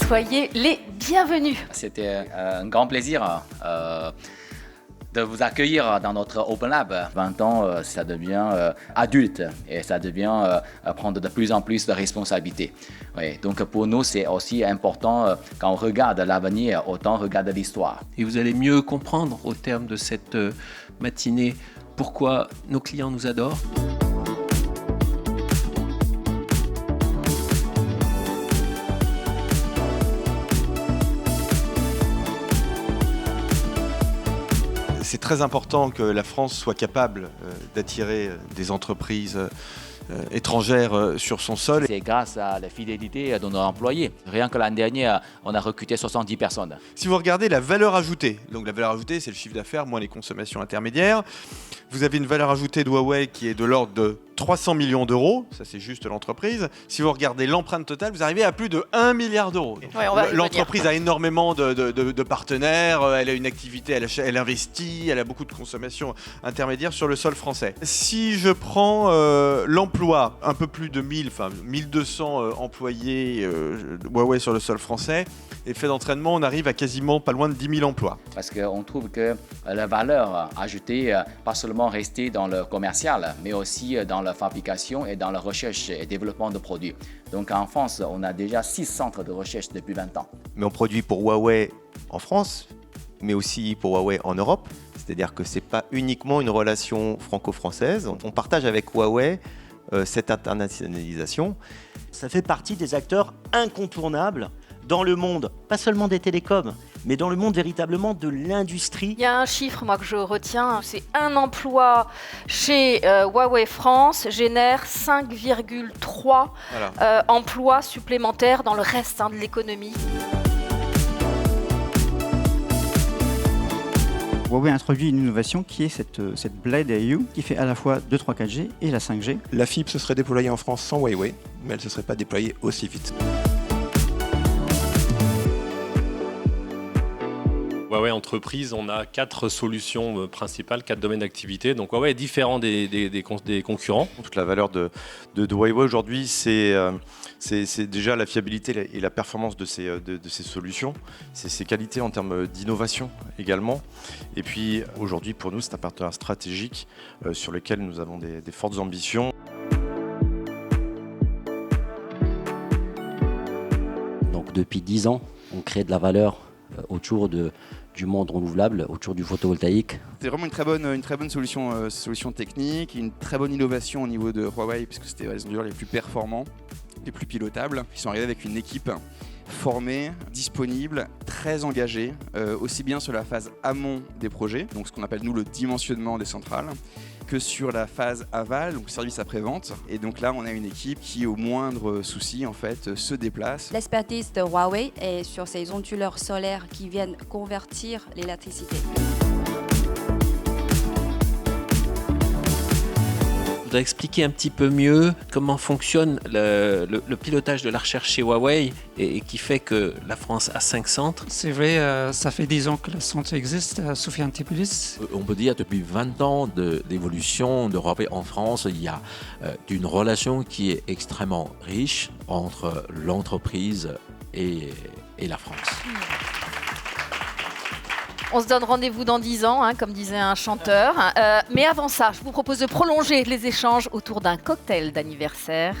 Soyez les bienvenus. C'était un grand plaisir de vous accueillir dans notre Open Lab. 20 ans, ça devient adulte et ça devient prendre de plus en plus de responsabilités. Oui, donc pour nous, c'est aussi important quand on regarde l'avenir, autant regarder l'histoire. Et vous allez mieux comprendre au terme de cette matinée pourquoi nos clients nous adorent. C'est très important que la France soit capable d'attirer des entreprises étrangères sur son sol. C'est grâce à la fidélité de nos employés. Rien que l'année dernière, on a recruté 70 personnes. Si vous regardez la valeur ajoutée, donc la valeur ajoutée, c'est le chiffre d'affaires moins les consommations intermédiaires, vous avez une valeur ajoutée de Huawei qui est de l'ordre de 300 millions d'euros, ça c'est juste l'entreprise. Si vous regardez l'empreinte totale, vous arrivez à plus de 1 milliard d'euros. L'entreprise a énormément de partenaires, elle a une activité, elle investit, elle a beaucoup de consommation intermédiaire sur le sol français. Si je prends l'emploi, un peu plus de 1200 employés Huawei sur le sol français, effet d'entraînement, on arrive à quasiment pas loin de 10 000 emplois. Parce qu'on trouve que la valeur ajoutée, pas seulement rester dans le commercial, mais aussi dans la fabrication et dans la recherche et développement de produits. Donc en France, on a déjà 6 centres de recherche depuis 20 ans. Mais on produit pour Huawei en France, mais aussi pour Huawei en Europe. C'est-à-dire que ce n'est pas uniquement une relation franco-française. On partage avec Huawei cette internationalisation. Ça fait partie des acteurs incontournables dans le monde, pas seulement des télécoms, mais dans le monde véritablement de l'industrie. Il y a un chiffre moi que je retiens, c'est un emploi chez Huawei France génère 5,3 emplois supplémentaires dans le reste de l'économie. Huawei a introduit une innovation qui est cette Blade AU qui fait à la fois 2, 3, 4G et la 5G. La fibre se serait déployée en France sans Huawei, mais elle ne se serait pas déployée aussi vite. Huawei Entreprise, on a 4 solutions principales, 4 domaines d'activité. Donc Huawei est différent des concurrents. Toute la valeur de Huawei aujourd'hui, c'est déjà la fiabilité et la performance de ces solutions. C'est ses qualités en termes d'innovation également. Et puis aujourd'hui, pour nous, c'est un partenaire stratégique sur lequel nous avons des fortes ambitions. Donc depuis 10 ans, on crée de la valeur autour du monde renouvelable, autour du photovoltaïque. C'était vraiment une très bonne solution technique, une très bonne innovation au niveau de Huawei, puisque c'était les plus performants, les plus pilotables. Ils sont arrivés avec une équipe formée, disponible, très engagée, aussi bien sur la phase amont des projets, donc ce qu'on appelle nous le dimensionnement des centrales, que sur la phase aval, donc service après-vente. Et donc là, on a une équipe qui, au moindre souci, en fait, se déplace. L'expertise de Huawei est sur ces onduleurs solaires qui viennent convertir l'électricité. Je voudrais expliquer un petit peu mieux comment fonctionne le pilotage de la recherche chez Huawei et qui fait que la France a 5 centres. C'est vrai, ça fait 10 ans que le centre existe à Sophia Antipolis. On peut dire depuis 20 ans d'évolution de Huawei en France, il y a une relation qui est extrêmement riche entre l'entreprise et la France. On se donne rendez-vous dans 10 ans, comme disait un chanteur. Mais avant ça, je vous propose de prolonger les échanges autour d'un cocktail d'anniversaire.